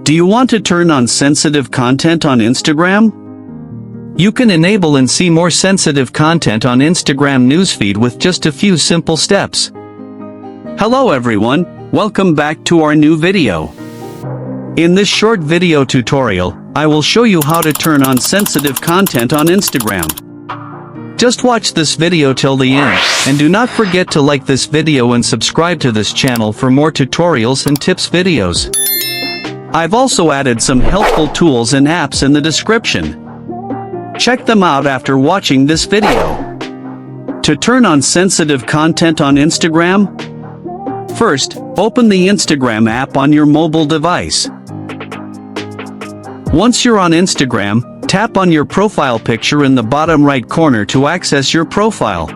Do you want to turn on sensitive content on Instagram? You can enable and see more sensitive content on Instagram newsfeed with just a few simple steps. Hello everyone, welcome back to our new video. In this short video tutorial, I will show you how to turn on sensitive content on Instagram. Just watch this video till the end, and do not forget to like this video and subscribe to this channel for more tutorials and tips videos. I've also added some helpful tools and apps in the description. Check them out after watching this video. To turn on sensitive content on Instagram, first, open the Instagram app on your mobile device. Once you're on Instagram, tap on your profile picture in the bottom right corner to access your profile.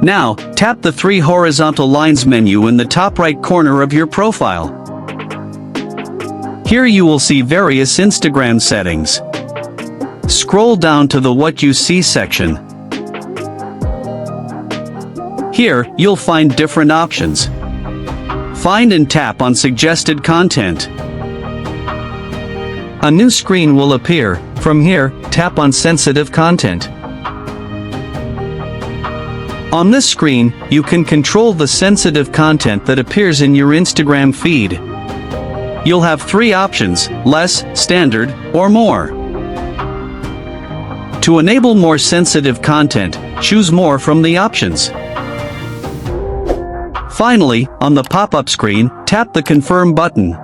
Now, tap the three horizontal lines menu in the top right corner of your profile. Here you will see various Instagram settings. Scroll down to the What You See section. Here, you'll find different options. Find and tap on suggested content. A new screen will appear. From here, tap on sensitive content. On this screen, you can control the sensitive content that appears in your Instagram feed. You'll have three options: less, standard, or more. To enable more sensitive content, choose more from the options. Finally, on the pop-up screen, tap the Confirm button.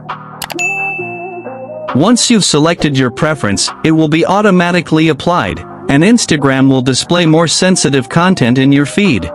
Once you've selected your preference, it will be automatically applied, and Instagram will display more sensitive content in your feed.